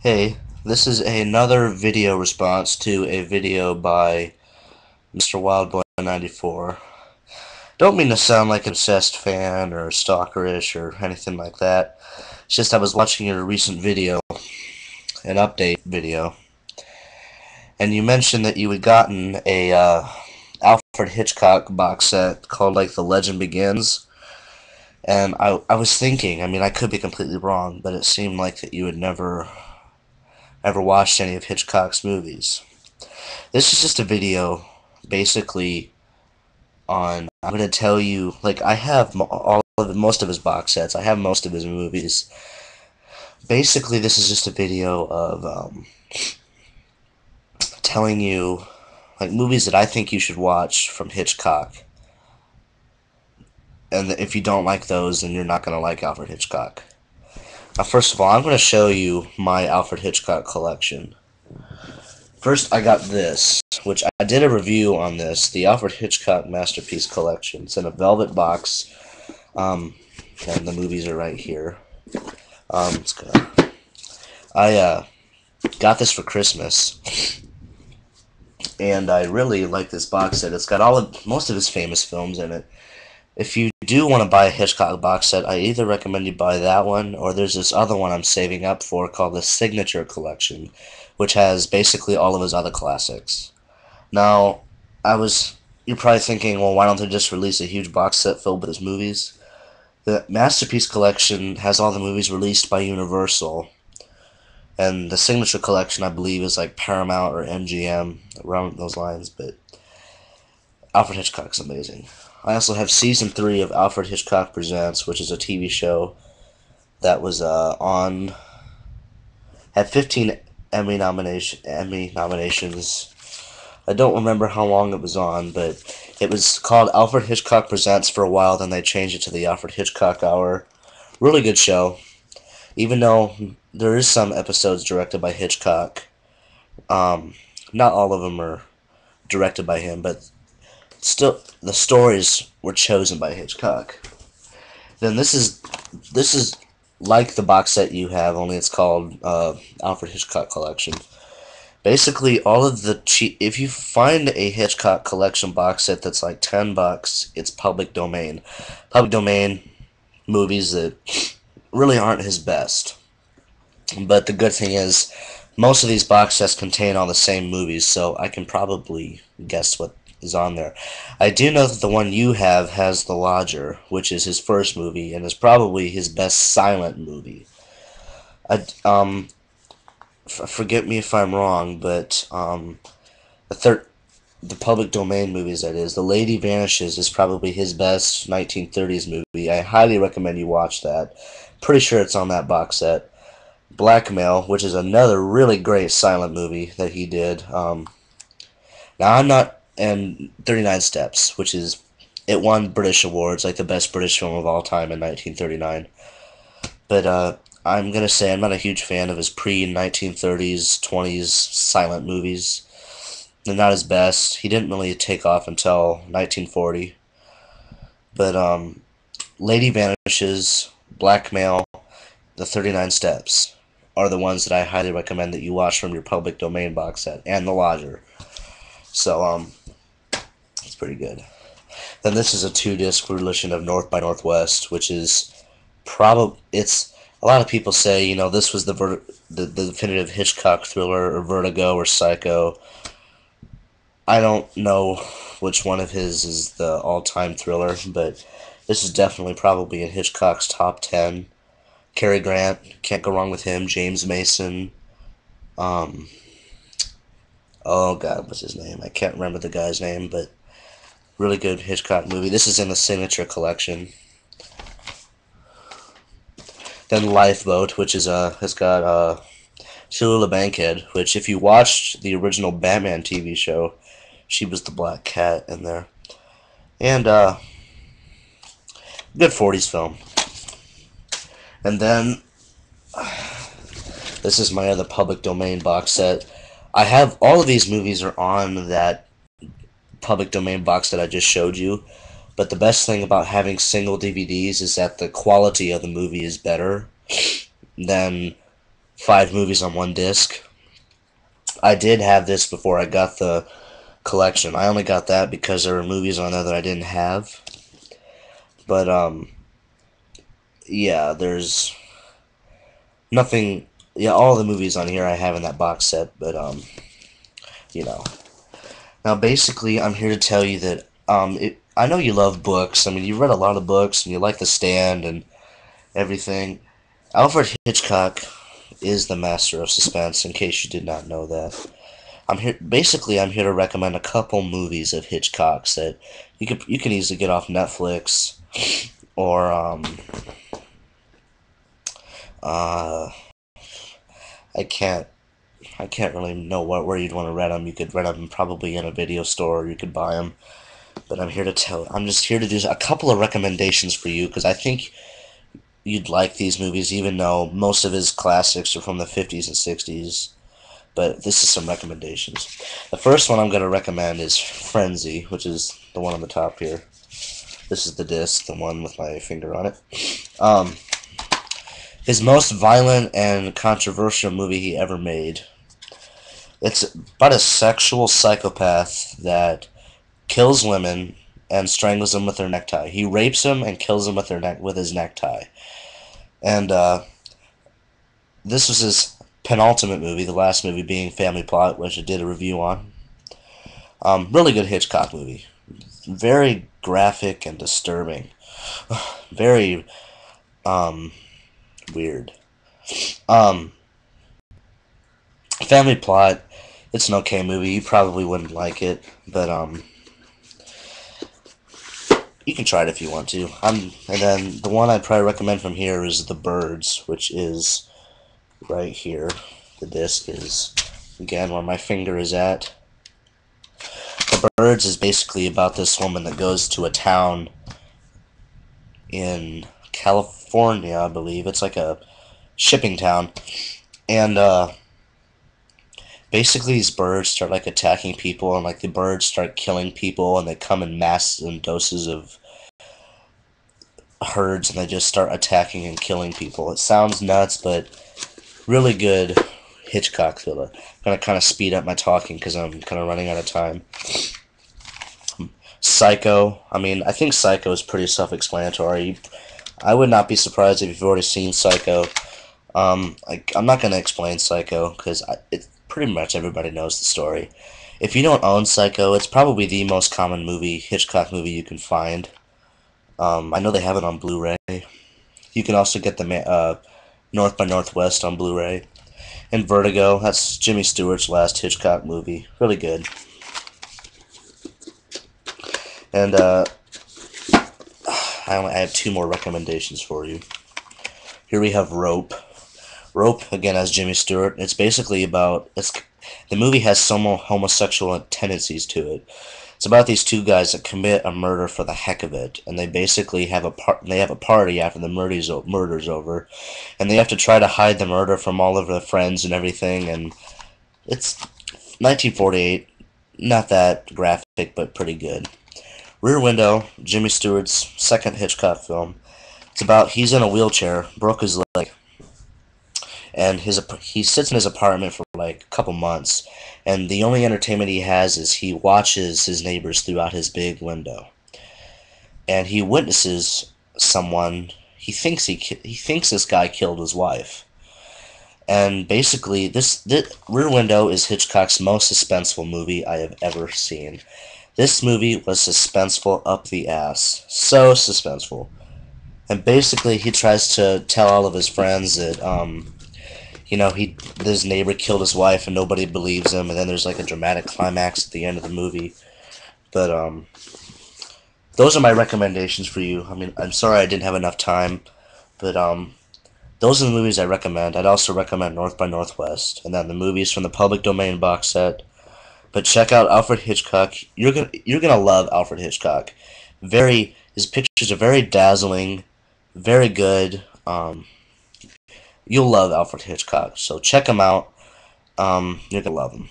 Hey, this is another video response to a video by MrWildBoy94. Don't mean to sound like an obsessed fan or stalkerish or anything like that. It's just I was watching your recent video, an update video, and you mentioned that you had gotten a Alfred Hitchcock box set called like The Legend Begins. And I was thinking, I mean, I could be completely wrong, but it seemed like that you had never ever watched any of Hitchcock's movies. This is just a video, basically, on, I'm going to tell you, like, I have most of his box sets, I have most of his movies. Basically, this is just a video of, telling you, like, movies that I think you should watch from Hitchcock. And if you don't like those, then you're not going to like Alfred Hitchcock. Now, first of all, I'm going to show you my Alfred Hitchcock collection. First, I got this, which I did a review on this, the Alfred Hitchcock Masterpiece Collection. It's in a velvet box, and the movies are right here. I got this for Christmas, and I really like this box set. It's got most of his famous films in it. If you do want to buy a Hitchcock box set, I either recommend you buy that one, or there's this other one I'm saving up for called the Signature Collection, which has basically all of his other classics. Now, you're probably thinking, well, why don't they just release a huge box set filled with his movies? The Masterpiece Collection has all the movies released by Universal, and the Signature Collection, I believe, is like Paramount or MGM, around those lines, but Alfred Hitchcock's amazing. I also have Season 3 of Alfred Hitchcock Presents, which is a TV show that was had 15 Emmy nominations. I don't remember how long it was on, but it was called Alfred Hitchcock Presents for a while, then they changed it to the Alfred Hitchcock Hour. Really good show. Even though there is some episodes directed by Hitchcock, not all of them are directed by him, but still, the stories were chosen by Hitchcock. Then this is like the box set you have, only it's called Alfred Hitchcock Collection. Basically, all of the if you find a Hitchcock collection box set that's like $10, it's public domain. Public domain movies that really aren't his best. But the good thing is, most of these box sets contain all the same movies, so I can probably guess what is on there. I do know that the one you have has The Lodger, which is his first movie, and is probably his best silent movie. Forget me if I'm wrong, but the public domain movies, that is, The Lady Vanishes is probably his best 1930s movie. I highly recommend you watch that. Pretty sure it's on that box set. Blackmail, which is another really great silent movie that he did. Now I'm not, and 39 Steps, which is, it won British awards, like the best British film of all time in 1939. But I'm gonna say I'm not a huge fan of his pre-1930s, 20s silent movies. They're not his best. He didn't really take off until 1940. But Lady Vanishes, Blackmail, the 39 Steps are the ones that I highly recommend that you watch from your public domain box set, and The Lodger. So, it's pretty good. Then this is a 2-disc rendition of North by Northwest, which is it's, a lot of people say, you know, this was the definitive Hitchcock thriller, or Vertigo, or Psycho. I don't know which one of his is the all-time thriller, but this is definitely probably in Hitchcock's top 10. Cary Grant, can't go wrong with him. James Mason. Oh God, what's his name? I can't remember the guy's name, but really good Hitchcock movie. This is in the Signature Collection. Then Lifeboat, which is has got Sheila Bankhead, which if you watched the original Batman TV show, she was the Black Cat in there. And good 40s film. And then this is my other public domain box set. I have all of these movies are on that public domain box that I just showed you. But the best thing about having single DVDs is that the quality of the movie is better than 5 movies on one disc. I did have this before I got the collection. I only got that because there were movies on there that I didn't have. But yeah, there's nothing. Yeah, all the movies on here I have in that box set. But you know. Now, basically, I'm here to tell you that I know you love books. I mean, you've read a lot of books, and you like The Stand and everything. Alfred Hitchcock is the master of suspense, in case you did not know that. I'm here to recommend a couple movies of Hitchcock's that you can easily get off Netflix or uh I can't really know where you'd want to rent them. You could rent them probably in a video store, or you could buy them. But I'm just here to do a couple of recommendations for you because I think you'd like these movies, even though most of his classics are from the 50s and 60s. But this is some recommendations. The first one I'm going to recommend is Frenzy, which is the one on the top here. This is the disc, the one with my finger on it. His most violent and controversial movie he ever made. It's about a sexual psychopath that kills women and strangles them with their necktie. He rapes them and kills them with his necktie. And this was his penultimate movie, the last movie being Family Plot, which I did a review on. Really good Hitchcock movie. Very graphic and disturbing. Very weird. Family Plot, it's an okay movie. You probably wouldn't like it, but you can try it if you want to. And then the one I'd probably recommend from here is The Birds, which is right here. The disc is, again, where my finger is at. The Birds is basically about this woman that goes to a town in California, I believe. It's like a shipping town. And basically these birds start like attacking people, and like the birds start killing people, and they come in mass and doses of herds, and they just start attacking and killing people. It sounds nuts, but really good Hitchcock thriller. I'm going to kind of speed up my talking because I'm kind of running out of time. Psycho. I mean, I think Psycho is pretty self-explanatory. I would not be surprised if you've already seen Psycho. I'm not going to explain Psycho because pretty much everybody knows the story. If you don't own Psycho, it's probably the most common Hitchcock movie you can find. I know they have it on Blu-ray. You can also get the North by Northwest on Blu-ray. And Vertigo, that's Jimmy Stewart's last Hitchcock movie. Really good. And I have 2 more recommendations for you. Here we have Rope. Rope, again, has Jimmy Stewart. It's basically about... the movie has some homosexual tendencies to it. It's about these 2 guys that commit a murder for the heck of it, and they basically have a party after the murder's over, and they have to try to hide the murder from all of their friends and everything. And it's 1948, not that graphic, but pretty good. Rear Window, Jimmy Stewart's second Hitchcock film. It's about he's in a wheelchair, broke his leg, and he sits in his apartment for like a couple months, and the only entertainment he has is he watches his neighbors throughout his big window, and he witnesses someone. He thinks this guy killed his wife, and basically this Rear Window is Hitchcock's most suspenseful movie I have ever seen. This movie was suspenseful up the ass, so suspenseful, and basically he tries to tell all of his friends that his neighbor killed his wife and nobody believes him, and then there's like a dramatic climax at the end of the movie. But those are my recommendations for you. I mean, I'm sorry I didn't have enough time, but those are the movies I recommend. I'd also recommend North by Northwest, and then the movies from the Public Domain box set. But check out Alfred Hitchcock. You're gonna love Alfred Hitchcock. His pictures are very dazzling, very good. You'll love Alfred Hitchcock, so check him out. You're gonna love him.